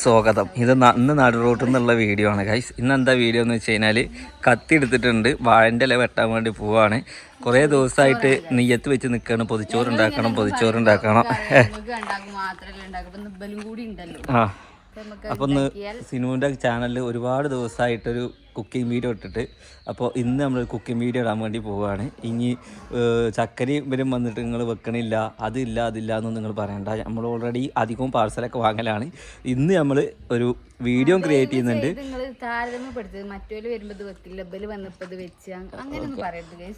സ്വാഗതം. ഇത് ഇന്ന് നടുറോട്ടിൽ നിന്നുള്ള വീഡിയോ ആണ് ഗൈസ്. ഇന്നെന്താ വീഡിയോ എന്ന് വെച്ച് കഴിഞ്ഞാൽ കത്തി എടുത്തിട്ടുണ്ട്, വാഴൻ്റെ ഇല വെട്ടാൻ വേണ്ടി പോവാണ്. കുറേ ദിവസമായിട്ട് നെയ്യത്ത് വെച്ച് നിൽക്കണം, പൊതിച്ചോറുണ്ടാക്കണം. ആ അപ്പോൾ ഒന്ന് സിനുവിൻ്റെ ചാനലിൽ ഒരുപാട് ദിവസമായിട്ടൊരു കുക്കിംഗ് വീഡിയോ ഇട്ടിട്ട്, അപ്പോൾ ഇന്ന് നമ്മൾ കുക്കിംഗ് വീഡിയോ ഇടാൻ വേണ്ടി പോവുകയാണ്. ഇനി ചക്കരി ഇവരും വന്നിട്ട് നിങ്ങൾ വെക്കണില്ല, അതില്ല എന്നൊന്നും നിങ്ങൾ പറയണ്ട. നമ്മൾ ഓൾറെഡി അധികവും പാർസലൊക്കെ വാങ്ങലാണ്. ഇന്ന് നമ്മൾ ഒരു വീഡിയോ ക്രിയേറ്റ് ചെയ്യുന്നുണ്ട്.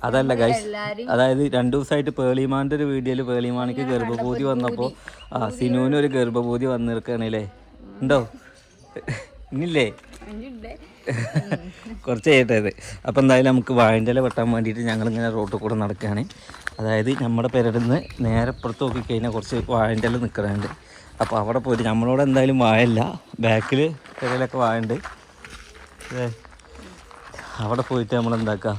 അതല്ല ഗൈസ്, അതായത് 2 ദിവസമായിട്ട് പേളിമാൻ്റെ ഒരു വീഡിയോയിൽ പേളിമാണിക്ക് ഗർഭപൂതി വന്നപ്പോൾ സിനുവിന് ഒരു ഗർഭപൂതി വന്നിരിക്കുകയാണല്ലേ. ഉണ്ടോ? ഇന്നില്ലേ? കുറച്ച് ചെയ്യട്ടത്. അപ്പോൾ എന്തായാലും നമുക്ക് വാഴൻ്റെ ഇല വെട്ടാൻ വേണ്ടിയിട്ട് ഞങ്ങളിങ്ങനെ റോട്ടിൽ കൂടെ നടക്കുകയാണ്. അതായത് നമ്മുടെ പെരയിൽ നിന്ന് നേരെ പുറത്ത് നോക്കിക്കഴിഞ്ഞാൽ കുറച്ച് വാഴൻ്റെ ഇല നിൽക്കുന്നുണ്ട്. അപ്പോൾ അവിടെ പോയിട്ട് നമ്മളോട് എന്തായാലും വാഴയില്ല, ബാക്കിൽ പെരയിലൊക്കെ വാഴയുണ്ട്. അവിടെ പോയിട്ട് നമ്മളെന്താക്കുക,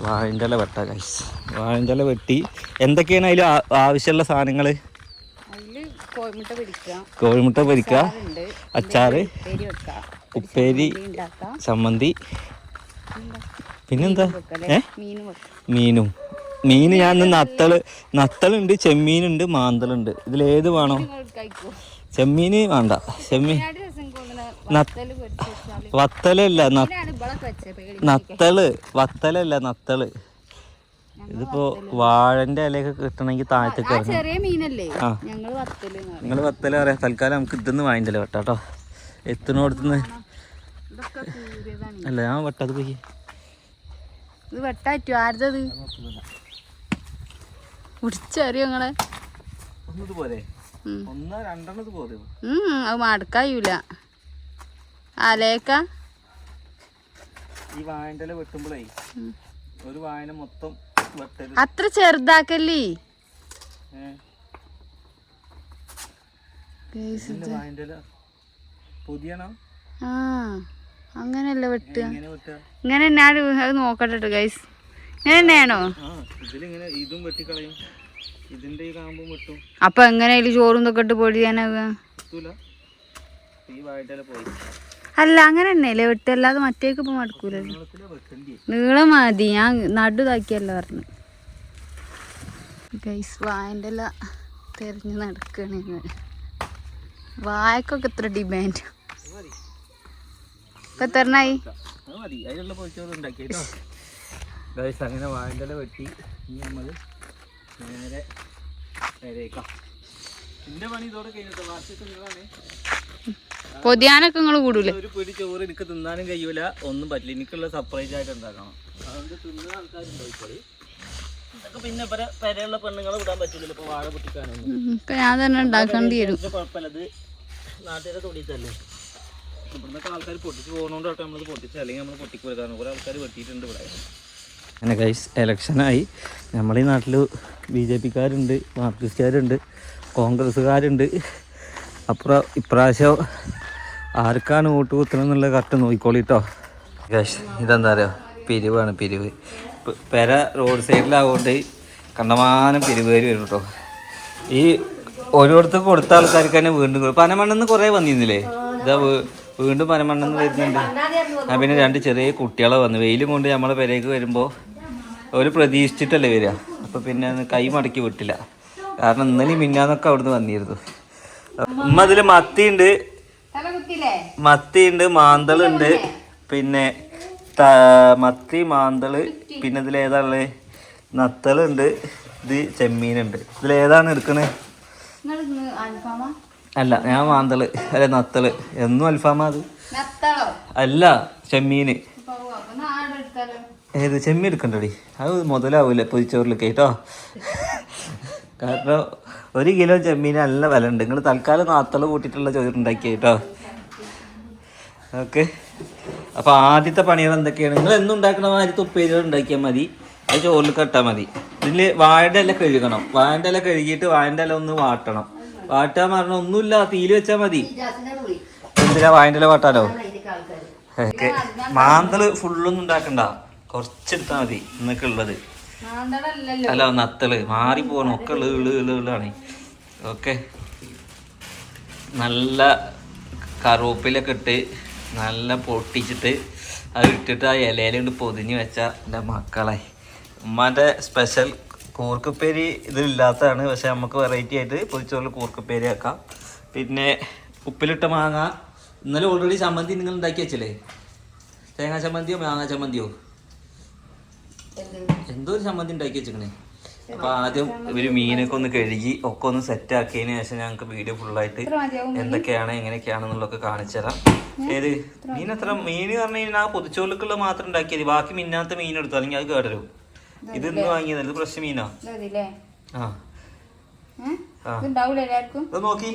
വാഴൻ്റെ ഇല വെട്ടാം ഗൈസ്. വാഴൻ്റെ ഇല വെട്ടി എന്തൊക്കെയാണ് അതിൽ ആവശ്യമുള്ള സാധനങ്ങൾ? കോഴിമുട്ട പൊരിക്കുക, അച്ചാറ്, ഉപ്പേരി, ചമ്മന്തി, പിന്നെന്താ മീൻ ഞാൻ നത്തളുണ്ട്, ചെമ്മീനുണ്ട്, മാന്തളുണ്ട്. ഇതിലേത് വേണോ? ചെമ്മീന് വേണ്ട. നത്തള്. ഇതിപ്പോ വാഴന്റെ ഇലയൊക്കെ കിട്ടണമെങ്കിൽ താഴത്തേക്ക് നിങ്ങൾ വത്തല് പറയാം. തൽക്കാലം നമുക്ക് ഇതൊന്ന് വാങ്ങില്ല വെട്ടാട്ടോ. എത്തുന്നോടത്തുനിന്ന് അല്ല ഞാൻ വെട്ടാത് പോയി അത് മടക്കായൂല അലേക്ക. ഈ വാഴന്റെ ഇല വെട്ടുമ്പോഴേ ഒരു വായന മൊത്തം അത്ര ചെറുതാക്കല്ലേ. അങ്ങനെയല്ല വെട്ടുക. ഇങ്ങനെ ഞാൻ അത് നോക്കട്ടെ ഗൈസ്. ഇങ്ങനെ തന്നെയാണോ? അപ്പൊ എങ്ങനെ ചോറും ഇതൊക്കെ ഇട്ട് പൊടിയാനാവുക? അല്ല അങ്ങനെ തന്നെയല്ലേ വെട്ട്, അല്ലാതെ മറ്റേക്ക് ഇപ്പൊ മടക്കൂലല്ലോ. നീളം മതി, ഞാൻ നടുതാക്കിയല്ല പറഞ്ഞു ഗൈസ്. വായൻ്റെ എല്ലാം തെരഞ്ഞു നടക്കണ. വായക്കൊക്കെ എത്ര ഡിമാൻഡ്. ഇപ്പൊ എത്രണ്ണായി? അങ്ങനെ വാഴൻ്റെ ഇല വെട്ടി നമ്മൾ നേരെ എന്റെ പണി ഇതോടെ കഴിഞ്ഞിട്ട് വാർത്തക്ക് നിങ്ങളാണ്. പൊതിയാനൊക്കെ നിങ്ങൾ കൂടൂലേ? ഒരു പിടി ചോറ് എനിക്ക് തിന്നാനും കഴിയൂല, ഒന്നും പറ്റില്ല. എനിക്കുള്ള സർപ്രൈസ് ആയിട്ട് ഉണ്ടാക്കണം. അതുകൊണ്ട് തിന്നുന്ന ആൾക്കാരുണ്ടോ ഇപ്പോൾ? ഇതൊക്കെ പിന്നെ പെരയുള്ള പെണ്ണുങ്ങളെ വിടാൻ പറ്റില്ലല്ലോ. ഇപ്പൊ വാഴ പൊട്ടിക്കാനൊന്നും ഞാൻ തന്നെ ഉണ്ടാക്കേണ്ടി വരും. കുഴപ്പമില്ല, അത് നാട്ടുകാരെ തൊടിയിട്ടല്ലേ. ഇവിടുന്നൊക്കെ ആൾക്കാർ പൊട്ടിച്ച് പോകുന്നതുകൊണ്ടായിട്ട് നമ്മളത് പൊട്ടിച്ച്, അല്ലെങ്കിൽ നമ്മൾ പൊട്ടിക്കൂലാണ്. കുറേ ആൾക്കാർ വെട്ടിയിട്ടുണ്ട് ഇവിടെ. അങ്ങനെ ഗൈസ്, ഇലക്ഷനായി. നമ്മുടെ ഈ നാട്ടിൽ BJP-ക്കാരുണ്ട്, മാർക്സിസ്റ്റുകാരുണ്ട്, കോൺഗ്രസ്സുകാരുണ്ട്. അപ്പുറം ഇപ്രാവശ്യം ആർക്കാണ് വോട്ട് കുത്തണം എന്നുള്ള കറക്റ്റ് നോക്കിക്കോളിട്ടോ ഗൈസ്. ഇതെന്താ പറയുക, പിരിവ്. പെര റോഡ് സൈഡിലാകൊണ്ട് കണ്ടമാനം പിരിവേര് വരും കേട്ടോ. ഈ ഓരോരുത്തർക്ക് കൊടുത്ത ആൾക്കാർക്ക് തന്നെ വീണ്ടും പനമണ്ണെന്ന് കുറേ വന്നിരുന്നില്ലേ, ഇതാ വീണ്ടും പനമണ്ണെന്ന് വരുന്നുണ്ട്. പിന്നെ 2 ചെറിയ കുട്ടികളെ വന്നു. വെയിലും കൊണ്ട് നമ്മളെ പെരേക്ക് വരുമ്പോൾ ഒരു പ്രതീക്ഷിച്ചിട്ടല്ലേ വരിക. അപ്പോൾ പിന്നെ കൈ മടക്കി വിട്ടില്ല, കാരണം ഇന്നലെയും മിന്നാന്നൊക്കെ അവിടുന്ന് വന്നിരുന്നു. ഉമ്മ അതിൽ മത്തിയുണ്ട്, മാന്തളുണ്ട്, പിന്നെ മത്തി, മാന്തള്, പിന്നെ ഇതിലേതാണുള്ളത്? നത്തളുണ്ട്, ഇത് ചെമ്മീനുണ്ട്. ഇതിലേതാണ് എടുക്കണേ? അല്ല, ഞാൻ മാന്തള്, അല്ല നത്തള്. എന്നും അൽഫാമാ അത്? അല്ല, ചെമ്മീന്. ഏത് ചെമ്മീൻ എടുക്കണ്ടടി? അത് മുതലാവൂല പൊതിച്ചോറിലൊക്കെ കേട്ടോ. കാരണം 1 കിലോ ചെമ്മീന് നല്ല വില ഉണ്ട്. നിങ്ങൾ തൽക്കാലം നാത്തള് കൂട്ടിയിട്ടുള്ള ചോറുണ്ടാക്കി കേട്ടോ. ഓക്കെ, അപ്പോൾ ആദ്യത്തെ പണികൾ എന്തൊക്കെയാണ്? നിങ്ങൾ എന്നും ഉണ്ടാക്കണ മാതിരി ഉപ്പേരികൾ ഉണ്ടാക്കിയാൽ മതി, അത് ചോറിൽ കെട്ടാൽ മതി. ഇതിൽ വാഴൻ്റെ ഇല കഴുകണം. വാഴൻ്റെ ഇല കഴുകിയിട്ട് വാഴൻ്റെ ഇല ഒന്ന് വാട്ടണം. വാട്ടാൻ പറഞ്ഞാൽ ഒന്നുമില്ല, തീയിൽ വെച്ചാൽ മതി. എന്തിനാ വാഴൻ്റെ ഇല വാട്ടാലോ? ഓക്കെ, മാന്തള് ഫുള്ളൊന്നും ഉണ്ടാക്കണ്ട, കുറച്ചെടുത്താൽ മതി എന്നൊക്കെ ഉള്ളത്. അല്ല, നത്തള് മാറി പോകണം, ഒക്കെ ഉള്ളതാണ്. ഓക്കെ, നല്ല കറുവേപ്പിലൊക്കെ ഇട്ട് നല്ല പൊട്ടിച്ചിട്ട് അത് ഇട്ടിട്ട് ആ ഇലയിലുണ്ട് പൊതിഞ്ഞ് വെച്ച എൻ്റെ മക്കളെ ഉമ്മാൻ്റെ സ്പെഷ്യൽ കൂർക്കപ്പേരി ഇതിലില്ലാത്തതാണ്. പക്ഷെ നമുക്ക് വെറൈറ്റി ആയിട്ട് പൊതിച്ചോറിൽ കൂർക്കപ്പേരി ആക്കാം. പിന്നെ ഉപ്പിലിട്ട മാങ്ങ, ഇന്നലെ ഓൾറെഡി ചമ്മന്തി നിങ്ങൾ ഉണ്ടാക്കി വെച്ചില്ലേ? തേങ്ങാ ചമ്മന്തിയോ മാങ്ങാ ചമ്മന്തിയോ എന്തോ ഒരു ചമ്മന്തി ഉണ്ടാക്കി വെച്ചിക്കണേ. അപ്പോൾ ആദ്യം ഇവർ മീനൊക്കെ ഒന്ന് കഴുകി ഒക്കെ ഒന്ന് സെറ്റ് ആക്കിയതിന് ശേഷം ഞങ്ങൾക്ക് വീഡിയോ ഫുള്ളായിട്ട് എന്തൊക്കെയാണ് എങ്ങനെയൊക്കെയാണെന്നുള്ളതൊക്കെ കാണിച്ചു തരാം. ഏത് മീൻ മീൻ പറഞ്ഞു കഴിഞ്ഞാൽ ആ പൊതിച്ചോറിലേക്കുള്ള മാത്രം ഉണ്ടാക്കിയത്, ബാക്കി മിന്നാത്ത മീൻ എടുത്തു അല്ലെങ്കിൽ അത് കേടരും. ഇത് ഇന്ന് വാങ്ങിയത്, ഇത് ഫ്രഷ് മീനാ. നോക്കി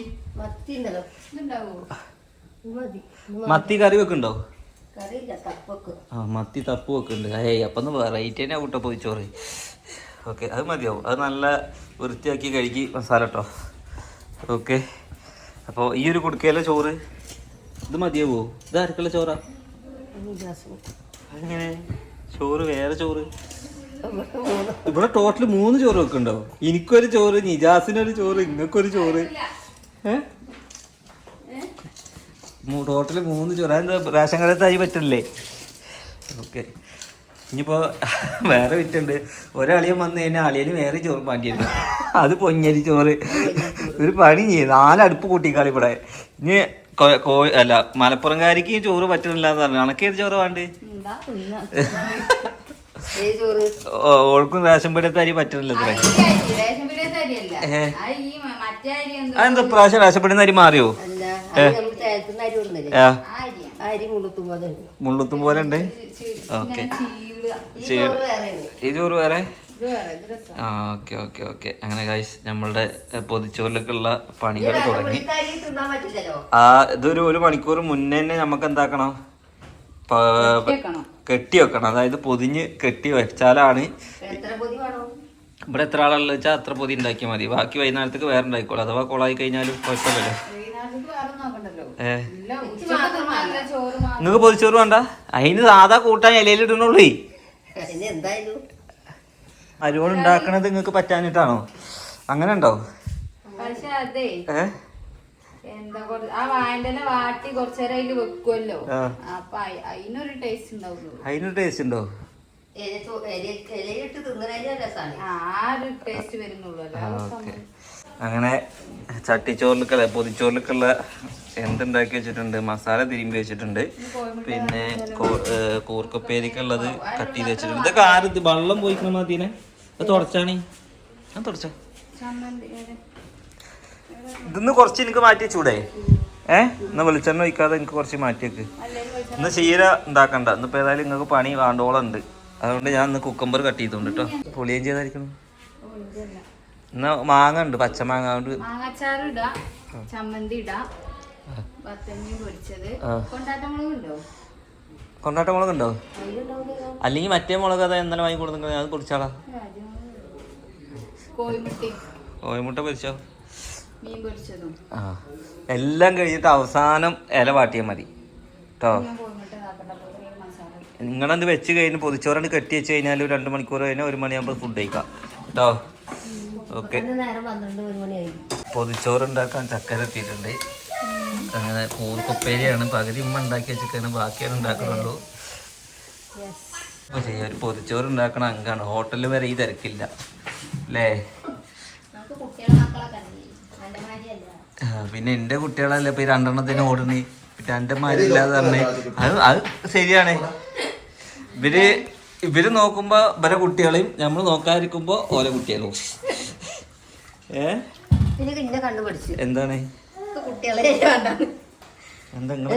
മത്തി കറി വെക്കുന്നുണ്ടോ? മത്തി തപ്പ് വെക്കുന്നുണ്ട്. അപ്പം വെറൈറ്റി തന്നെ കൂട്ടോ പൊതിച്ചോറ്. ഓക്കെ, അത് മതിയാവും. അത് നല്ല വൃത്തിയാക്കി കഴുകി മസാല കേട്ടോ. ഓക്കെ, അപ്പോൾ ഈ ഒരു കുടുക്കയിലെ ചോറ് ഇത് മതിയാവോ? ഇത് ആർക്കുള്ള ചോറാ? അങ്ങനെ ചോറ് വേറെ ചോറ് ഇവിടെ ടോട്ടൽ 3 ചോറ് വെക്കുന്നുണ്ടോ? എനിക്കൊരു ചോറ്, നിജാസിനൊരു ചോറ്, ഇങ്ങക്കൊരു ചോറ്. ടോട്ടൽ 3 ചോറ്. അതെന്താ റേഷൻ കടത്തായി പറ്റില്ലേ? ഓക്കെ, ഇനിയിപ്പോൾ വേറെ വിറ്റുണ്ട്. ഒരളിയൻ വന്നു കഴിഞ്ഞാൽ അളിയന് വേറെ ചോറ് മാറ്റിയിരുന്നു. അത് പൊഞ്ഞരി ചോറ്. ഒരു പണി ചെയ്യും, 4 അടുപ്പ് കൂട്ടിക്കാളി ഇവിടെ. ഇനി അല്ല മലപ്പുറംകാരിക്ക് ഈ ചോറ് പറ്റുന്നില്ല എന്ന് പറഞ്ഞു. അണക്കേത് ചോറ് വേണ്ട? ഓൾക്കും റേഷൻ പീടികത്തെ അരി പറ്റുന്നില്ല ഇത്ര. അതെന്താ പ്രാവശ്യം റേഷൻ പീടികത്തെ അരി മാറിയോ? മുള്ളുത്തും പോലെ ഉണ്ട്. ഓക്കെ, ഈ ചോറ് വേറെ. ആ ഓക്കെ ഓക്കെ ഓക്കെ. അങ്ങനെ ഗൈസ് നമ്മളുടെ പൊതിച്ചോറിലേക്കുള്ള പണികൾ തുടങ്ങി. ഇതൊരു 1 മണിക്കൂർ മുന്നേ തന്നെ നമുക്ക് എന്താക്കണം, കെട്ടി വെക്കണം. അതായത് പൊതിഞ്ഞ് കെട്ടി വെച്ചാലാണ്. ഇവിടെ എത്ര ആളുള്ള വെച്ചാൽ അത്ര പൊതി ഉണ്ടാക്കിയാൽ മതി. ബാക്കി വൈകുന്നേരത്തേക്ക് വേറെ ഉണ്ടായിക്കോളൂ. അഥവാ കൊളായി കഴിഞ്ഞാലും കുഴപ്പമില്ലല്ലോ. നിങ്ങൾക്ക് പൊതിച്ചോറ് വേണ്ട? അതിന് സാധാ കൂട്ടാൻ ഇലയിൽ ഇടണുള്ളൂ. അരിയോട് ഉണ്ടാക്കണത് നിങ്ങൾക്ക് പറ്റാഞ്ഞിട്ടാണോ? അങ്ങനെ ഉണ്ടോ? അതിനൊരു ടേസ്റ്റ് ഉണ്ടോ? അങ്ങനെ ചട്ടിച്ചോറിലേക്കുള്ള പൊതിച്ചോറിലേക്കുള്ള എന്തുണ്ടാക്കി വെച്ചിട്ടുണ്ട്, മസാല തിരുമ്പി വെച്ചിട്ടുണ്ട്. പിന്നെ കൂർക്കപ്പേരിക്കുള്ളത് കട്ട് ചെയ്ത് വെച്ചിട്ടുണ്ട്. ഇതൊക്കെ ആര് വെള്ളം പോയിക്കണ മതിനെ അത് തുടച്ചാണേ. ഞാൻ തുടച്ചോ? ഇതൊന്ന് കുറച്ച് എനിക്ക് മാറ്റി വെച്ചൂടെ? എന്നാ വെളിച്ചെണ്ണ ഒഴിക്കാതെ എനിക്ക് കുറച്ച് മാറ്റിയേക്ക്. ഇന്ന് ചീര ഉണ്ടാക്കണ്ട. ഇന്നിപ്പോൾ ഏതായാലും നിങ്ങൾക്ക് പണി വേണ്ടോളം ഉണ്ട്. അതുകൊണ്ട് ഞാൻ ഇന്ന് കുക്കമ്പർ കട്ട് ചെയ്തോണ്ട് കേട്ടോ. പൊളിയും ചെയ്തായിരിക്കണം. എന്നാ മാങ്ങ ഉണ്ട്, പച്ചമാങ്ങ കൊണ്ട് കൊണ്ടാട്ട മുളക് ഉണ്ടോ? അല്ലെങ്കിൽ മറ്റേ മുളക് അതാ ഇന്നലെ വാങ്ങി കൊടുക്കുന്നത്, അത് പൊടിച്ചാളാ. കോഴിമുട്ട പൊരിച്ചോ? ആ, എല്ലാം കഴിഞ്ഞിട്ട് അവസാനം ഇല വാട്ടിയാൽ മതി കേട്ടോ. നിങ്ങളത് വെച്ച് കഴിഞ്ഞ് പൊതിച്ചോറാണ് കെട്ടി വെച്ച് കഴിഞ്ഞാൽ 2 മണിക്കൂർ കഴിഞ്ഞാൽ 1 മണിയാകുമ്പോൾ ഫുഡ് കഴിക്കാം കേട്ടോ. ഓക്കെ, പൊതിച്ചോറ് ഉണ്ടാക്കാൻ ചക്കര എത്തിയിട്ടുണ്ട്. അങ്ങനെ കൂർക്കപ്പേരിയാണ്. പകുതി ഉമ്മ ഉണ്ടാക്കി വെച്ചിട്ടാണ്, ബാക്കിയാണ് ഉണ്ടാക്കുന്നുള്ളൂ. അപ്പോൾ ചെയ്യാം, ഒരു പൊതിച്ചോറ് ഉണ്ടാക്കണ അങ്കാണ്. ഹോട്ടലിൽ വരെ ഈ തിരക്കില്ല അല്ലേ? പിന്നെ എൻ്റെ കുട്ടികളല്ലേ ഇപ്പം ഈ 2 എണ്ണത്തിന് ഓടണി. പിന്നെ എൻ്റെ മാരില്ലാതെ പറഞ്ഞേ അത് ശരിയാണ്. ഇവര് നോക്കുമ്പോ ഇവരെ കുട്ടികളെയും നമ്മൾ നോക്കാതിരിക്കുമ്പോ ഓരോ കുട്ടികളും എന്താണ്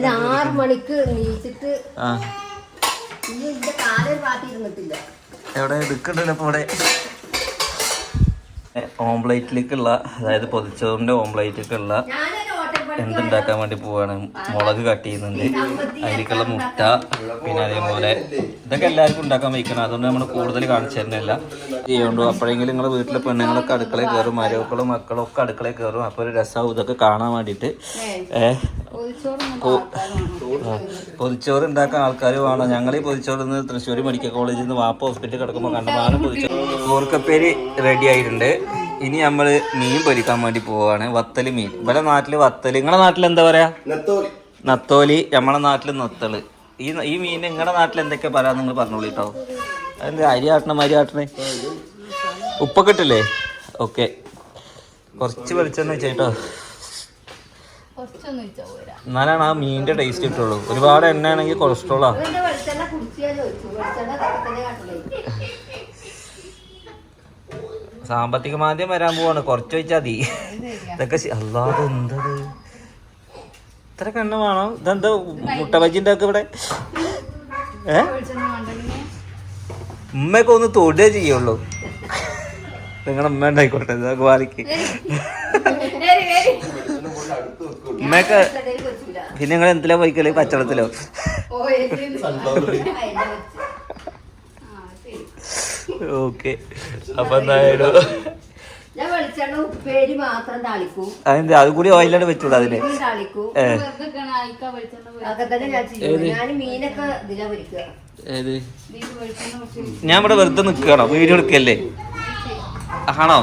6 മണിക്ക് നീച്ചിട്ട് എവിടെ എടുക്കണ്ടല്ലോ ഇപ്പൊ ഇവിടെ. ഓംപ്ലേറ്റിലേക്കുള്ള, അതായത് പൊതിച്ചോറിന്റെ ഓംപ്ലേറ്റിലേക്കുള്ള എന്തുണ്ടാക്കാൻ വേണ്ടി പോവാണ്. മുളക് കട്ട് ചെയ്യുന്നുണ്ട്, അതിലേക്കുള്ള മുട്ട, പിന്നെ അതേപോലെ ഇതൊക്കെ എല്ലാവർക്കും ഉണ്ടാക്കാൻ വയ്ക്കണം. അതുകൊണ്ട് നമ്മൾ കൂടുതൽ കാണിച്ചു തരുന്നില്ല ചെയ്യുകൊണ്ടു. അപ്പോഴെങ്കിലും നിങ്ങളുടെ വീട്ടിലെ പെണ്ണുങ്ങളൊക്കെ അടുക്കളയിൽ കയറും, മരമക്കളും മക്കളും ഒക്കെ അടുക്കളയിൽ കയറും. അപ്പോൾ ഒരു രസമാവും ഇതൊക്കെ കാണാൻ വേണ്ടിയിട്ട്. പൊതിച്ചോറ് ഉണ്ടാക്കാൻ ആൾക്കാർ വേണം. ഞങ്ങൾ ഈ പൊതിച്ചോറ് നിന്ന് തൃശ്ശൂർ മെഡിക്കൽ കോളേജിൽ നിന്ന് വാപ്പ ഹോസ്പിറ്റലിൽ കിടക്കുമ്പോൾ കണ്ടമാനം പൊതിച്ചോറ്. കൂർക്കപ്പേരി റെഡി ആയിട്ടുണ്ട്. ഇനി നമ്മള് മീൻ പൊരിക്കാൻ വേണ്ടി പോവാണ്. വത്തല് മീൻ. ഇവിടെ നാട്ടില് വത്തല്, നിങ്ങളെ നാട്ടിൽ എന്താ പറയാ? നത്തോലി. നമ്മളെ നാട്ടില് നത്തള്. ഈ മീൻ നിങ്ങളുടെ നാട്ടിൽ എന്തൊക്കെയാ പറയാ നിങ്ങൾ പറഞ്ഞോളൂ കേട്ടോ. അതെന്താ അരി ആട്ടണേ? ഉപ്പൊക്കെ ഇട്ടില്ലേ? ഓക്കെ. കുറച്ച് വെളിച്ചെണ്ണ വെച്ചേട്ടോ, എന്നാലാണ് ആ മീനിന്റെ ടേസ്റ്റ് കിട്ടുള്ളൂ. ഒരുപാട് എണ്ണ ആണെങ്കിൽ കൊളസ്ട്രോളാ. സാമ്പത്തിക മാന്ദ്യം വരാൻ പോവാണ്, കുറച്ച് വെച്ചാൽ മതി. ഇതൊക്കെ അല്ലാതെ എന്തത് ഇത്ര കണ്ണ് വേണോ? ഇതെന്താ മുട്ട ബജി ഉണ്ടാക്കുക ഇവിടെ? ഉമ്മയൊക്കെ ഒന്ന് തൊടുകയെ ചെയ്യുള്ളൂ. നിങ്ങളുടെ ഉമ്മ ഉണ്ടായിക്കോട്ടെ ബാലിക്ക്. ഉമ്മയൊക്കെ പിന്നെ നിങ്ങൾ എന്തിലാ പോയിക്കല്? പച്ചവെള്ളത്തിലോ? ഓക്കെ. അപ്പൊ എന്തായാലും അതെന്താ അത് കൂടി ഓയിലാണ് വെച്ചൂടാ അതിന്? ഏത് ഞാൻ ഇവിടെ വെറുതെ നിക്കുകയാണോ? വീഡിയോ എടുക്കല്ലേ ആണോ?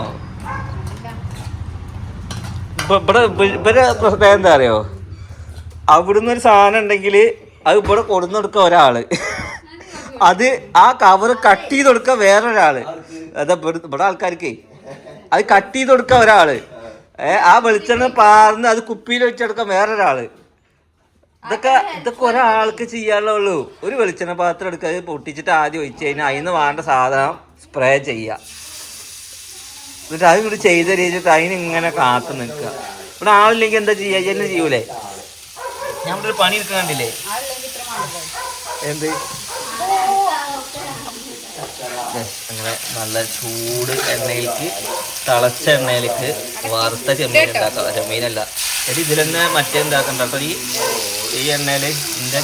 ഇവരെ പ്രശ്നം എന്താ അറിയോ? അവിടുന്ന് ഒരു സാധനം ഉണ്ടെങ്കിൽ അത് ഇവിടെ കൊടുന്നെടുക്കുക ഒരാള്, അത് ആ കവറ് കട്ട് ചെയ്ത് കൊടുക്കുക വേറൊരാള്. അതാ ഇവിടെ ആൾക്കാർക്ക് അത് കട്ട് ചെയ്ത് കൊടുക്കുക ഒരാള്, ആ വെളിച്ചെണ്ണ പാർന്ന് അത് കുപ്പിയിൽ വെച്ചെടുക്കാൻ വേറൊരാള്. ഇതൊക്കെ ഒരാൾക്ക് ചെയ്യാനുള്ളൂ. ഒരു വെളിച്ചെണ്ണ പാത്രം എടുക്കുക, അത് പൊട്ടിച്ചിട്ട് ആദ്യം ഒഴിച്ച് കഴിഞ്ഞാൽ അതിന് വേണ്ട സാധനം സ്പ്രേ ചെയ്യുക. എന്നിട്ട് അത് ഇവിടെ ചെയ്ത രീതിയിട്ട് അതിന് ഇങ്ങനെ കാത്തു നിൽക്കുക. ഇവിടെ ആളില്ലെങ്കിൽ എന്താ ചെയ്യുക? എന്നെ ചെയ്യൂലേ? ഞാൻ ഇവിടെ ഒരു പണി എടുക്കാൻ കണ്ടില്ലേ? എന്ത് അങ്ങനെ നല്ല ചൂട് എണ്ണയിലേക്ക്, തിളച്ച എണ്ണയിലേക്ക് വറുത്ത ചെമ്മീൻ ഉണ്ടാക്കാം. ചെമ്മീനല്ല എടി, ഇതിൽ തന്നെ മറ്റേ ഉണ്ടാക്കണ്ട കേട്ടോ. ഈ എണ്ണയിൽ ഇതിൻ്റെ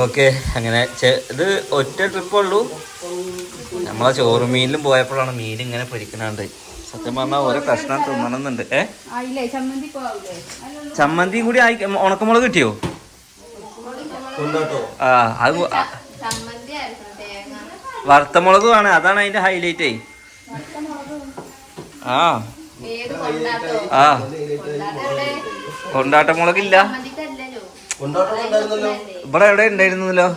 ഓക്കെ. അങ്ങനെ ഇത് ഒറ്റ ട്രിപ്പുള്ളൂ. നമ്മളെ ചോറ് മീനിലും പോയപ്പോഴാണ് മീൻ ഇങ്ങനെ പൊരിക്കണുണ്ട്. സത്യം പറഞ്ഞാൽ ഓരോ കഷ്ണം തിന്നണമെന്നുണ്ട്. ചമ്മന്തിയും കൂടി ആയി. ഉണക്കമുളക് കിട്ടിയോ? ആ, അത് വറുത്തമുളക് ആണ്, അതാണ് അതിന്റെ ഹൈലൈറ്റ്. ആ ആ കൊണ്ടാട്ടമുളകില്ല ഇവിടെ എവിടെ ഉണ്ടായിരുന്നല്ലോ?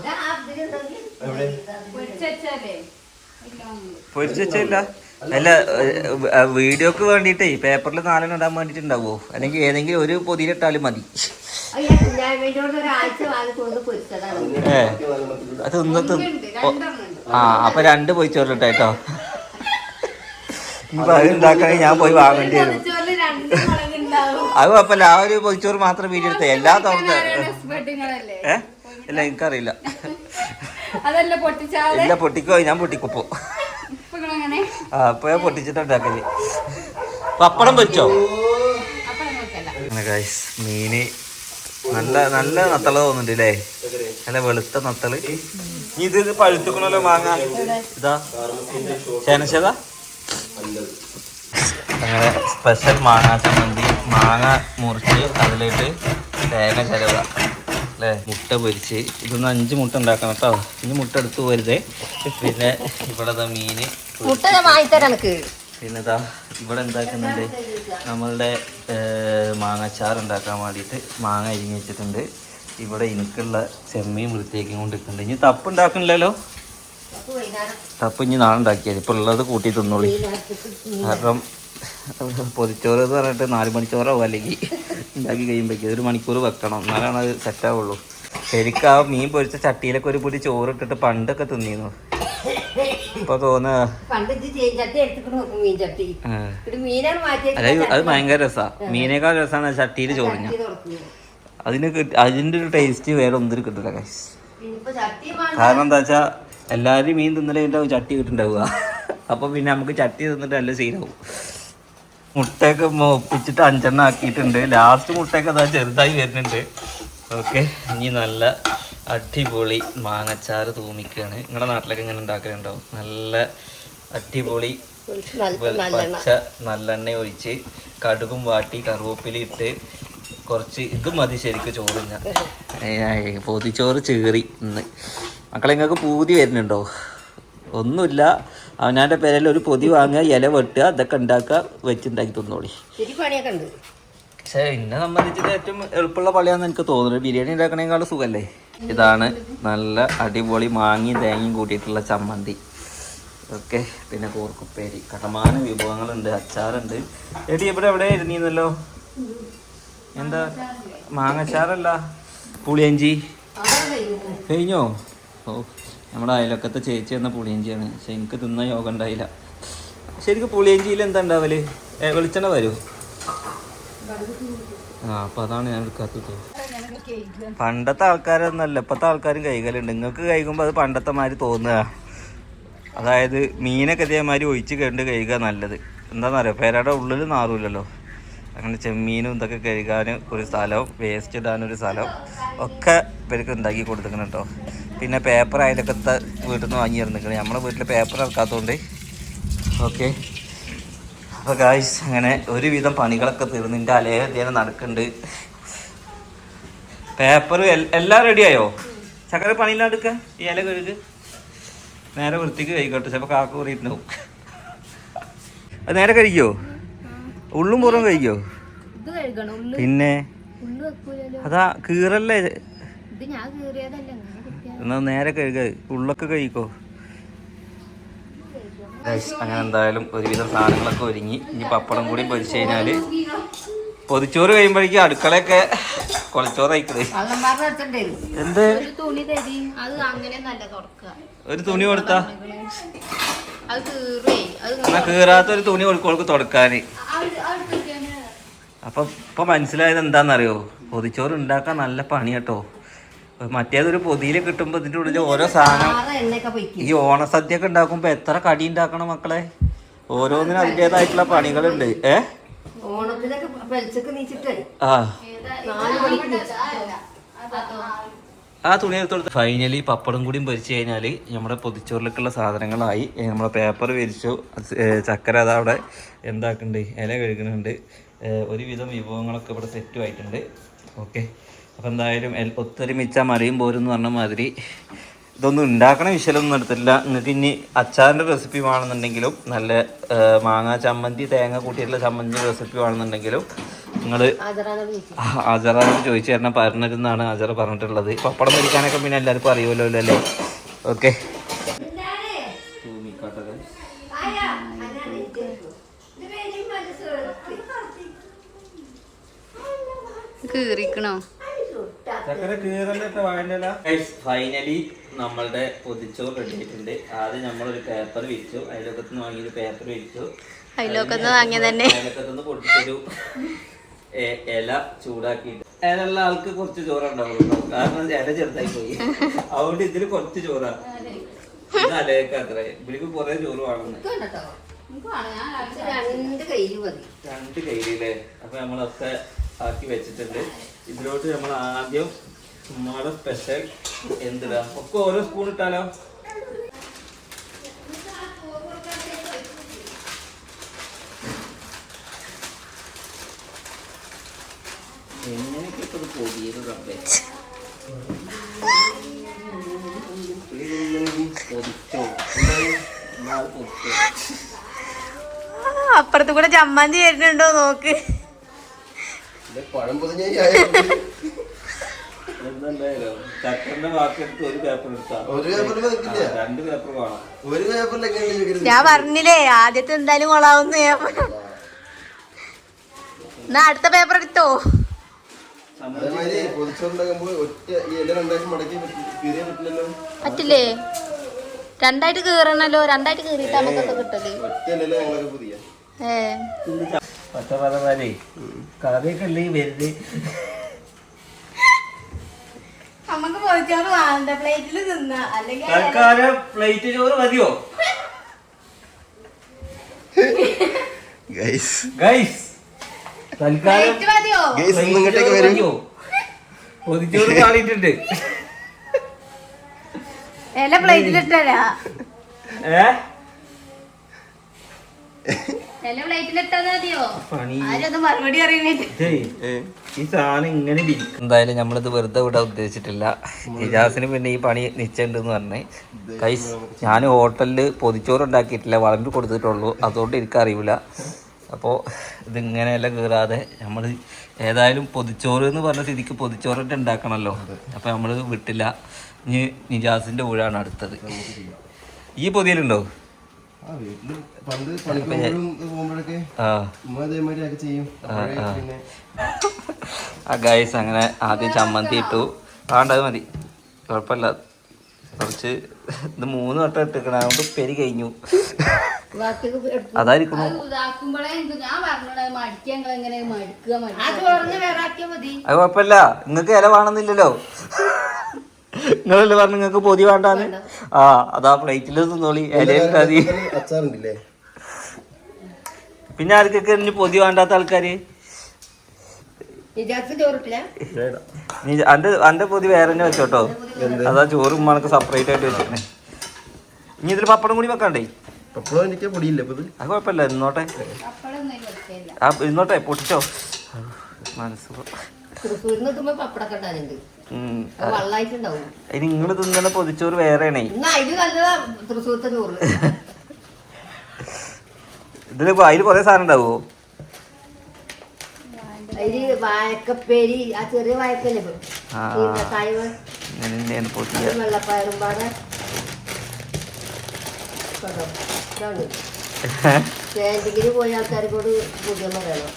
പൊരിച്ചു വെച്ചില്ല. അല്ല, വീഡിയോക്ക് വേണ്ടിട്ടേ പേപ്പറിൽ 4 ഇടാൻ വേണ്ടിട്ടുണ്ടാവോ? അല്ലെങ്കിൽ ഏതെങ്കിലും ഒരു പൊതിയിലിട്ടാലും മതി. അത് ആ അപ്പൊ 2 പൊരിച്ചോറിട്ടായിട്ടോ. ഇനിയിപ്പോ അത് ഉണ്ടാക്കണമെങ്കിൽ ഞാൻ പോയി വാങ്ങേണ്ടി വരും. അത് കുഴപ്പമില്ല. ആ ഒരു പൊതിച്ചോറ് മാത്രം വീഡിയോ എടുത്തേ. എല്ലാ തവണ ഇല്ല, എനിക്കറിയില്ല. ഇല്ല, പൊട്ടിക്കോ? ഞാൻ പൊട്ടിക്കുപ്പോ. ആ അപ്പൊ ഞാൻ പൊട്ടിച്ചിട്ടുണ്ടാക്കല്. പപ്പടം പൊരിച്ചോ? ഗൈസ്, മീന് നല്ല നല്ല നത്തള തോന്നുന്നുണ്ട് അല്ലേ? നല്ല വെളുത്ത നത്തള്. ഇത് പഴുത്തുക്കണല്ലോ മാങ്ങ. ഇതാ ചേനച്ചതാ. അങ്ങനെ സ്പെഷ്യൽ മാങ്ങ ചമ്മന്തി. മാങ്ങ മുറിച്ച് അതിലേക്ക് തേങ്ങ ചിരവ അല്ലേ, മുട്ട പൊരിച്ച്. ഇതൊന്ന് 5 മുട്ട ഉണ്ടാക്കണം കേട്ടോ. ഇനി മുട്ട എടുത്ത് പോരുതേ. പിന്നെ ഇവിടെ മീന്. പിന്നെ ഇതാ ഇവിടെ എന്താക്കുന്നുണ്ട്, നമ്മളുടെ മാങ്ങാച്ചാർ ഉണ്ടാക്കാൻ വേണ്ടിയിട്ട് മാങ്ങ അരിഞ്ഞ് വെച്ചിട്ടുണ്ട്. ഇവിടെ എനിക്കുള്ള ചെമ്മീൻ വൃത്തിയാക്കി കൊണ്ടിരിക്കുന്നുണ്ട്. ഇനി തപ്പ് ഉണ്ടാക്കണില്ലല്ലോ. തപ്പ് ഇനി നാളെ ഉണ്ടാക്കിയാൽ ഇപ്പോൾ ഉള്ളത് കൂട്ടി തിന്നോളി. കാരണം പൊതിച്ചോറ് എന്ന് പറഞ്ഞിട്ട് 4 മണിച്ചോറാവും. അല്ലെങ്കിൽ ഉണ്ടാക്കി കഴിയുമ്പോഴേക്കും 1 മണിക്കൂർ വെക്കണം, എന്നാലാണ് അത് സെറ്റാവുള്ളൂ. ശരിക്കും ആ മീൻ പൊരിച്ച ചട്ടിയിലൊക്കെ ഒരു പൊടി ചോറ് ഇട്ടിട്ട് പണ്ടൊക്കെ തിന്നിരുന്നു. ഇപ്പൊ തോന്നുക അത് ഭയങ്കര രസമാണ്. മീനേക്കാൾ രസമാണ് ചട്ടിയിൽ ചോറിഞ്ഞ. അതിന്റെ ഒരു ടേസ്റ്റ് വേറെ ഒന്നിനും കിട്ടില്ല ഗൈസ്. കാരണം എന്താ വെച്ചാ എല്ലാവരും മീൻ തിന്നലുണ്ടാവും ചട്ടി കിട്ടുണ്ടാവുക. അപ്പൊ പിന്നെ നമുക്ക് ചട്ടി തിന്നിട്ട് നല്ല സീനാവും. മുട്ടയൊക്കെ ഒപ്പിച്ചിട്ട് 5 എണ്ണം ആക്കിയിട്ടുണ്ട്. ലാസ്റ്റ് മുട്ടയൊക്കെ അതാ ചെറുതായി വരുന്നുണ്ട്. ഓക്കെ, ഇനി നല്ല അടിപൊളി മാങ്ങച്ചാറ് തൂമിക്കുകയാണ്. നിങ്ങളുടെ നാട്ടിലൊക്കെ ഇങ്ങനെ ഉണ്ടാക്കലുണ്ടോ? നല്ല അടിപൊളി പച്ച നല്ലെണ്ണ ഒഴിച്ച് കടുകും വാട്ടി കറുവേപ്പില ഇട്ട് കുറച്ച് ഇത് മതി ശരിക്കും ചോറിഞ്ഞ. പൊതിച്ചോറ് ചേറി ഇന്ന്. മക്കളെ നിങ്ങൾക്ക് പൂതി വരുന്നുണ്ടോ? ഒന്നുമില്ല. അവനാൻ്റെ പേരിൽ ഒരു പൊതി വാങ്ങുക, ഇല വെട്ടുക, ഇതൊക്കെ ഉണ്ടാക്കുക, വെച്ചുണ്ടാക്കി തിന്നോളി. ശരി പണിയൊക്കെ ഉണ്ട്. പക്ഷേ എന്നെ സംബന്ധിച്ചിട്ട് ഏറ്റവും എളുപ്പമുള്ള പള്ളിയാണെന്ന് എനിക്ക് തോന്നുന്നത്. ബിരിയാണി ഉണ്ടാക്കണേക്കാളും സുഖമല്ലേ. ഇതാണ് നല്ല അടിപൊളി മാങ്ങയും തേങ്ങയും കൂട്ടിയിട്ടുള്ള ചമ്മന്തി. ഓക്കെ, പിന്നെ കൂർക്കുപ്പേരി, കടമാന വിഭവങ്ങളുണ്ട്, അച്ചാറുണ്ട്. എടി ഇവിടെ എവിടെ ഇരുന്നീന്നല്ലോ, എന്താ മാങ്ങച്ചാറല്ല പുളിയഞ്ചി കഴിഞ്ഞോ? ഓ, നമ്മുടെ അയലൊക്കത്തെ ചേച്ചി എന്ന പുളിയഞ്ചിയാണ്. പക്ഷെ എനിക്ക് തിന്ന യോഗം ഉണ്ടായില്ല. ശരിക്കും പുളിയഞ്ചിയിൽ എന്താ ഉണ്ടാവല്? വെളിച്ചെണ്ണ വരുമോ? അപ്പം അതാണ് ഞാൻ എടുക്കാത്തത്. പണ്ടത്തെ ആൾക്കാരൊന്നല്ല ഇപ്പോഴത്തെ ആൾക്കാരും കൈകലുണ്ട്. നിങ്ങൾക്ക് കഴിക്കുമ്പോൾ അത് പണ്ടത്തെ മാതിരി തോന്നുക. അതായത് മീനൊക്കെ ഇതേമാതിരി ഒഴിച്ച് കണ്ട് കഴുകുക നല്ലത്. എന്താണെന്നറിയോ, പേരയുടെ ഉള്ളിൽ നാറൂലല്ലോ. അങ്ങനെ ചെമ്മീനും ഇതൊക്കെ കഴുകാൻ ഒരു സ്ഥലവും വേസ്റ്റ് ഇടാനൊരു സ്ഥലവും ഒക്കെ ഇവർക്ക് ഉണ്ടാക്കി കൊടുത്തിരിക്കണം കേട്ടോ. പിന്നെ പേപ്പർ അതിലൊക്കെ വീട്ടിൽ നിന്ന് വാങ്ങി ഇറന്നിക്കണം. നമ്മളെ വീട്ടിൽ പേപ്പർ ഇറക്കാത്തതുകൊണ്ട്. ഓക്കെ, അപ്പോൾ ഗായ്സ് അങ്ങനെ ഒരുവിധം പണികളൊക്കെ തീർന്നു. എൻ്റെ അലേഹധ്യാനം നടക്കുന്നുണ്ട്. പേപ്പർ എല്ലാം റെഡിയായോ? ചക്കര പണിയില്ലാണ്ടിരിക്കുക. ഈ ഇല കഴുകു, നേരെ വൃത്തിക്ക് കഴിക്കട്ടെ. ചിലപ്പോൾ കാക്ക കൂറിയിട്ടുണ്ടാവും. അത് നേരെ കഴിക്കോ? ഉള്ളും പുറം കഴിക്കോ? പിന്നെ അതാ കീറല്ലേ. എന്നാ നേരെ കഴുക, ഉള്ളൊക്കെ കഴിക്കോ. അങ്ങനെ എന്തായാലും ഒരുവിധം സാധനങ്ങളൊക്കെ ഒരുങ്ങി. ഇനി പപ്പടം കൂടി പൊരിച്ചു കഴിഞ്ഞാൽ പൊതിച്ചോറ് കഴിയുമ്പോഴേക്കും അടുക്കളയൊക്കെ കൊളച്ചോറായിക്കണേ. എന്ത് ഒരു തുണി കൊടുത്താ എന്നാ കീറാത്തൊരു തുണി കൊടുക്കോൾക്ക് തുടക്കാന്. അപ്പൊ ഇപ്പൊ മനസ്സിലായത് എന്താണെന്നറിയോ, പൊതിച്ചോറ് ഉണ്ടാക്കാൻ നല്ല പണി കേട്ടോ. മറ്റേതൊരു പൊതിയിൽ കിട്ടുമ്പോൾ ഇതിൻ്റെ ഉള്ളിൽ ഓരോ സാധനം. ഈ ഓണസദ്യ ഒക്കെ ഉണ്ടാക്കുമ്പോ എത്ര കടി ഉണ്ടാക്കണം മക്കളെ. ഓരോന്നിനും അതിൻ്റെതായിട്ടുള്ള പണികളുണ്ട്. ആ തുണി എടുത്തോടുത്ത് ഫൈനലി പപ്പടം കൂടിയും പൊരിച്ചു കഴിഞ്ഞാൽ നമ്മുടെ പൊതിച്ചോറിലേക്കുള്ള സാധനങ്ങളായി. നമ്മളെ പേപ്പർ വിരിച്ചു. ചക്കര അതാ അവിടെ എന്താക്കുന്നുണ്ട്, ഇല കഴുകുന്നുണ്ട്. ഒരുവിധം വിഭവങ്ങളൊക്കെ ഇവിടെ സെറ്റും ആയിട്ടുണ്ട്. ഓക്കെ, അപ്പോൾ എന്തായാലും ഒത്തൊരുമിച്ച മറിയും പോരെന്ന് പറഞ്ഞ മാതിരി ഇതൊന്നും ഉണ്ടാക്കണ വിഷയമൊന്നും എടുത്തില്ല. നിങ്ങൾക്ക് ഇനി അച്ചാറിൻ്റെ റെസിപ്പി വേണമെന്നുണ്ടെങ്കിലും, നല്ല മാങ്ങ ചമ്മന്തി തേങ്ങ കൂട്ടിയിട്ടുള്ള ചമ്മന്തി റെസിപ്പി വേണമെന്നുണ്ടെങ്കിലും നിങ്ങൾ അജറാനോട് ചോദിച്ചു തരണം, പറഞ്ഞിരുന്നാണ് അജറ പറഞ്ഞിട്ടുള്ളത്. പപ്പടം പൊരിക്കാനൊക്കെ പിന്നെ എല്ലാവർക്കും അറിയുമല്ലോ അല്ലേ. ഓക്കെ, കീറിക്കണോ? ഫൈനലി നമ്മളുടെ പൊതിച്ചോറ് റെഡി ആയിട്ടുണ്ട്. ആദ്യം നമ്മളൊരു പേപ്പർ വിരിച്ചു, അയലോക്കത്തുനിന്ന് വാങ്ങിയൊരു പേപ്പർ വിരിച്ചു. അയലോക്കത്തുനിന്ന് പൊട്ടിച്ചൊരു ഇല ചൂടാക്കിയിട്ട് ഇലുള്ള ആൾക്ക് കുറച്ച് ചോറുണ്ടാവുള്ളൂ. കാരണം ഇല ചെറുതായി പോയി. അതുകൊണ്ട് ഇതില് കുറച്ച് ചോറാണ്. ഇത് അലയൊക്കെ അത്ര ഇവർക്ക് കുറെ ചോറ് വേണമെന്ന്. 2 കയ്യിലേ. അപ്പൊ നമ്മളൊക്കെ ആക്കി വെച്ചിട്ടുണ്ട്. ഇതിലോട്ട് നമ്മൾ ആദ്യം ഉമ്മാടെ സ്പെഷ്യൽ എന്തിടാ, ഒക്കെ ഓരോ സ്പൂൺ ഇട്ടാലോ. എങ്ങനെയൊക്കെ ഇപ്പൊ ഇത് പൊതിയത് റബ്ബേ. പൊതിച്ചോ പൊതിച്ചോ. അപ്പുറത്ത് കൂടെ ചമ്മന്തി വരുന്നുണ്ടോ നോക്ക്. ചക്കറിന്റെ ബാക്കിയെടുത്ത് ഒരു പേപ്പർ എടുത്താ 2 പേപ്പർ വേണം. ഞാൻ പറഞ്ഞില്ലേ ആദ്യത്തെ എന്തായാലും കൊള്ളാവുന്ന. എന്നാ അടുത്ത പേപ്പർ എടുത്തോ. പറ്റില്ലേ? 2ആയിട്ട് കീറണല്ലോ. 2ആയിട്ട് കീറിയിട്ട് നമുക്കൊക്കെ കിട്ടല്. കറിയൊക്കെ ഉണ്ടെങ്കിൽ വരുന്നത് നമുക്ക് പൊതിച്ചോറ് വേണ്ട, പ്ലേറ്റിൽ തിന്നാ. അല്ലെങ്കിൽ തൽക്കാലം പ്ലേറ്റ് ചോറ് മതിയോ ഗൈസ്? തൽക്കാലം മതിയോ? പൊതിച്ചോറ് കാണിട്ടുണ്ട്. ഇല പ്ലേറ്റിലിട്ടരാ. പണി ഈ സാധനം ഇങ്ങനെ എന്തായാലും നമ്മളിത് വെറുതെ വിടാൻ ഉദ്ദേശിച്ചിട്ടില്ല. ഇജാസിന് പിന്നെ ഈ പണി നിശ്ചയുണ്ടെന്ന് പറഞ്ഞേ. കൈസ് ഞാൻ ഹോട്ടലിൽ പൊതിച്ചോറ് ഉണ്ടാക്കിയിട്ടില്ല, വളമ്പി കൊടുത്തിട്ടുള്ളൂ. അതുകൊണ്ട് എനിക്കറിയില്ല. അപ്പോൾ ഇതിങ്ങനെയെല്ലാം കീറാതെ നമ്മൾ ഏതായാലും പൊതിച്ചോറ് എന്ന് പറഞ്ഞ സ്ഥിതിക്ക് പൊതിച്ചോറിട്ട് ഉണ്ടാക്കണമല്ലോ. അപ്പോൾ നമ്മൾ വിട്ടില്ല. ഇനി നിജാസിൻ്റെ ഊഴാണ് അടുത്തത്. ഈ പൊതിയലുണ്ടോ? ഗൈസ് അങ്ങനെ ആദ്യം ചമ്മന്തി ഇട്ടു. വേണ്ടത് മതി, കുഴപ്പമില്ല. കുറച്ച് ഇത് 3 വട്ടം ഇട്ടിക്കണം, അതുകൊണ്ട് പെരി കഴിഞ്ഞു. അതായിരിക്കും അത് കുഴപ്പമില്ല. നിങ്ങൾക്ക് ഇല വേണമെന്നില്ലല്ലോ. നിങ്ങളല്ലേ പറഞ്ഞു നിങ്ങൾക്ക് പൊതി വേണ്ടാന്ന്. ആ അതാ പ്ലേറ്റിൽ തിന്നോളി, ഇലയിട്ടാ മതി. പിന്നെ ആർക്കൊക്കെ ഇനി പൊതി വേണ്ടാത്ത ആൾക്കാര്? അന്റെ പൊതി വേറെ തന്നെ വെച്ചോട്ടോ. അതാ ചോറ് ഉമ്മക്ക് സെപ്പറേറ്റ് ആയിട്ട് വെച്ചിരുന്നേ. ഇനി ഇതിൽ പപ്പടം കൂടി വെക്കണ്ടേ? അത് കുഴപ്പമില്ല, ഇന്നോട്ടെ. ഇന്നോട്ടെ പൊട്ടിച്ചോ. മനസ്സ് ഇനി നിങ്ങള് തിന്നണ പൊതിച്ചോറ് വേറെയാണേ. ഇതില് അതില് കൊറേ സാധനം ഉണ്ടാവോ? വായക്കപ്പേരി, ആ ചെറിയ വായക്കല്ലേ, വെള്ളപ്പയറും പാടെ ക്യാൻറ്റീനിൽ പോയ ആൾക്കാർക്കോട് പുതിയ വേണം.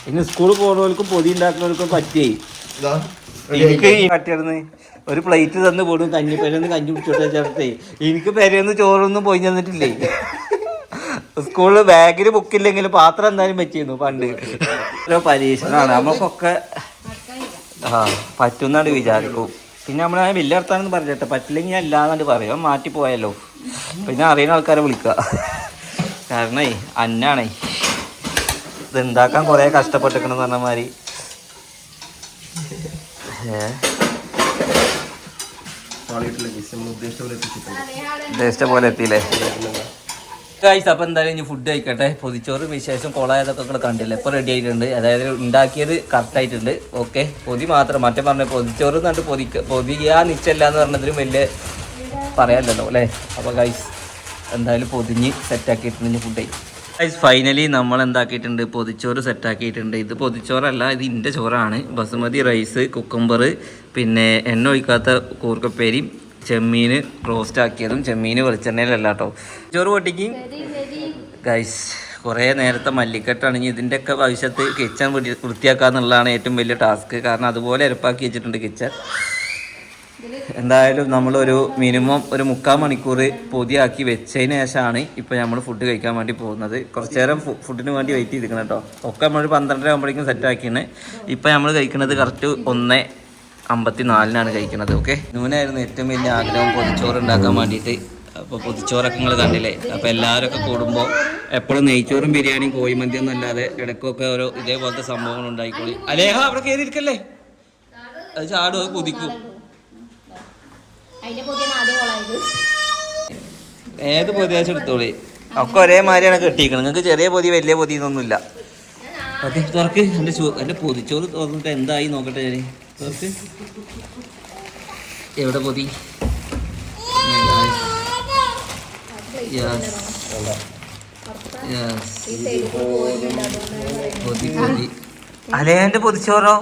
ഇനി സ്കൂളിൽ പോകുന്നവർക്കും പൊതി ഉണ്ടാക്കുന്നവർക്കും പറ്റിയേ. എനിക്ക് പറ്റിയായിരുന്നു. ഒരു പ്ലേറ്റ് തന്ന് പോടും, കഞ്ഞിപ്പേരന്ന് കഞ്ഞി പിടിച്ചോട്ടെ ചേർത്തേ. എനിക്ക് പെരേന്ന് ചോറൊന്നും പോയി തന്നിട്ടില്ലേ. സ്കൂളിൽ ബാഗിൽ ബുക്കില്ലെങ്കിലും പാത്രം എന്തായാലും വെച്ചിരുന്നു പണ്ട്. ഓരോ പരീക്ഷണമാണ് നമുക്കൊക്കെ. പറ്റുന്നാണ്ട് വിചാരിക്കും. പിന്നെ നമ്മൾ വലിയ അടുത്താണെന്ന് പറഞ്ഞിട്ട് പറ്റില്ലെങ്കിൽ ഞാൻ ഇല്ലാന്നാണ്ട് പറയാം, മാറ്റിപ്പോയല്ലോ. പിന്നെ അറിയുന്ന ആൾക്കാരെ വിളിക്കുക. കാരണേ അന്നാണേ ഇത് ഉണ്ടാക്കാൻ കുറേ കഷ്ടപ്പെട്ടിരിക്കണെന്ന് പറഞ്ഞ മാതിരി. ഉദ്ദേശിച്ച പോലെ എത്തിയില്ലേ ഗൈസ്? അപ്പം എന്തായാലും ഇനി ഫുഡ് കഴിക്കട്ടെ. പൊതിച്ചോറ് വിശേഷം കൊളായതൊക്കെ കൂടെ കണ്ടില്ല. ഇപ്പോൾ റെഡി ആയിട്ടുണ്ട്. അതായത് ഉണ്ടാക്കിയത് കറക്റ്റായിട്ടുണ്ട്. ഓക്കെ, പൊതി മാത്രം മറ്റേ പറഞ്ഞ പൊതിച്ചോറ് എന്നിട്ട് പൊതിയാ നിശ്ചയില്ല എന്ന് പറഞ്ഞതിലും വലിയ പറയാമല്ലോ അല്ലേ? അപ്പോൾ ഗൈസ് എന്തായാലും പൊതിഞ്ഞ് സെറ്റാക്കിയിട്ടുണ്ട് ഫുഡ് കഴിക്കും. ഗൈസ് ഫൈനലി നമ്മൾ എന്താക്കിയിട്ടുണ്ട്, പൊതിച്ചോറ് സെറ്റാക്കിയിട്ടുണ്ട്. ഇത് പൊതിച്ചോറല്ല, ഇത് ഇൻ്റെ ചോറാണ്. ബസുമതി റൈസ്, കുക്കുംബർ, പിന്നെ എണ്ണ ഒഴിക്കാത്ത കൂർക്കപ്പേരിയും ചെമ്മീൻ റോസ്റ്റ് ആക്കിയതും. ചെമ്മീൻ വെളിച്ചെണ്ണയിലല്ല കേട്ടോ. ചോറ് പൊട്ടിക്ക് ഗൈസ്. കുറേ നേരത്തെ മല്ലിക്കെട്ടാണെങ്കിൽ ഇതിൻ്റെയൊക്കെ ഭവിഷ്യത്ത് കിച്ചൺ വൃത്തിയാക്കുക എന്നുള്ളതാണ് ഏറ്റവും വലിയ ടാസ്ക്. കാരണം അതുപോലെ എരപ്പാക്കി വെച്ചിട്ടുണ്ട് കിച്ചൺ. എന്തായാലും നമ്മളൊരു മിനിമം ഒരു 3/4 മണിക്കൂർ പൊതിയാക്കി വെച്ചതിന് ശേഷമാണ് ഇപ്പോൾ നമ്മൾ ഫുഡ് കഴിക്കാൻ വേണ്ടി പോകുന്നത്. കുറച്ച് നേരം ഫുഡിന് വേണ്ടി വെയിറ്റ് ചെയ്തിരിക്കണം കേട്ടോ. ഒക്കെ നമ്മൾ 12:30 ആകുമ്പോഴേക്കും സെറ്റാക്കിയാണ്. ഇപ്പോൾ നമ്മൾ കഴിക്കുന്നത് കറക്റ്റ് 1:54 കഴിക്കുന്നത്. ഓക്കെ, നൂനായിരുന്നു ഏറ്റവും വലിയ ആഗ്രഹം പൊതിച്ചോറ് ഉണ്ടാക്കാൻ വേണ്ടിയിട്ട്. അപ്പോൾ പൊതിച്ചോറൊക്കെ നിങ്ങൾ കണ്ടില്ലേ? അപ്പോൾ എല്ലാവരൊക്കെ കൂടുമ്പോൾ എപ്പോഴും നെയ്ച്ചോറും ബിരിയാണിയും കോഴിമന്തിയൊന്നും അല്ലാതെ ഇടയ്ക്കൊക്കെ ഓരോ ഇതേപോലത്തെ സംഭവങ്ങൾ ഉണ്ടായിക്കോളി. അലേഹ അവിടെ കയറിയിരിക്കല്ലേ, അത് ചാടും, അത് കുതിക്കും. ഏത് പൊതിയാച്ചും എടുത്തോളി, ഒക്കെ ഒരേമാതിരിയാണ് കെട്ടിയിരിക്കണം. നിങ്ങൾക്ക് ചെറിയ പൊതി വലിയ പൊതി എന്നൊന്നുമില്ല. ഓക്കെ, തുറക്ക്. എൻ്റെ പൊതിച്ചോറ് തുറന്നിട്ട് എന്തായി നോക്കട്ടെ ഞാൻ. തുറക്ക്. എവിടെ പൊതി? പൊതി പൊതി അലേൻ്റെ പൊതിച്ചോറോ?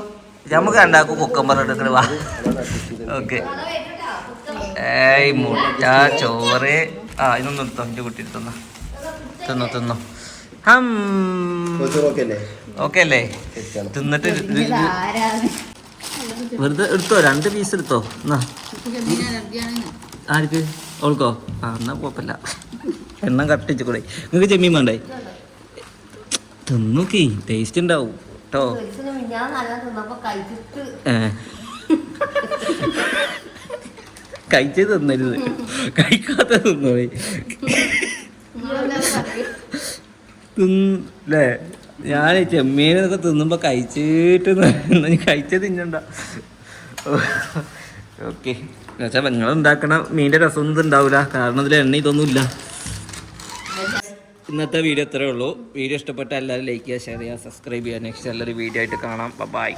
നമുക്ക് രണ്ടാക്കും കുക്കമ്പർ എടുക്കണ വാ. ഓക്കെ, ഏയ് മുട്ട ചോറ്. ആ ഇതൊന്നും എടുത്തോ, എൻ്റെ കുട്ടി എടുത്തോ. തിന്നോ തിന്നോ. ഓക്കെ അല്ലേ? തിന്നിട്ട് വെറുതെ എടുത്തോ, 2 പീസ് എടുത്തോ. എന്നാ ആർക്ക്? ഓൾക്കോ? ആ എന്നാ കുഴപ്പമില്ല, എണ്ണം കട്ടിച്ചു കൂടെ. നിങ്ങൾക്ക് ചെമ്മീൻ വേണ്ടേ? തിന്നോക്കി, ടേസ്റ്റ് ഉണ്ടാവും കേട്ടോ. കഴിച്ച് തിന്നരുത്, കഴിക്കാത്ത തിന്നോളി. തിന്നല്ലേ? ഞാൻ ചെമ്മീനൊക്കെ തിന്നുമ്പോൾ കഴിച്ചിട്ട് കഴിച്ചത് തിന്നണ്ട. ഓക്കെ എന്നുവെച്ചാൽ നിങ്ങൾ ഉണ്ടാക്കണ മീനിൻ്റെ രസമൊന്നും ഉണ്ടാവില്ല, കാരണം ഇതിൽ എണ്ണ ഇതൊന്നുമില്ല. ഇന്നത്തെ വീഡിയോ ഇത്രയേ ഉള്ളൂ. വീഡിയോ ഇഷ്ടപ്പെട്ട എല്ലാവരും ലൈക്ക് ചെയ്യുക, ഷെയർ ചെയ്യുക, സബ്സ്ക്രൈബ് ചെയ്യുക. നെക്സ്റ്റ് നല്ലൊരു വീഡിയോ ആയിട്ട് കാണാം. ബൈ.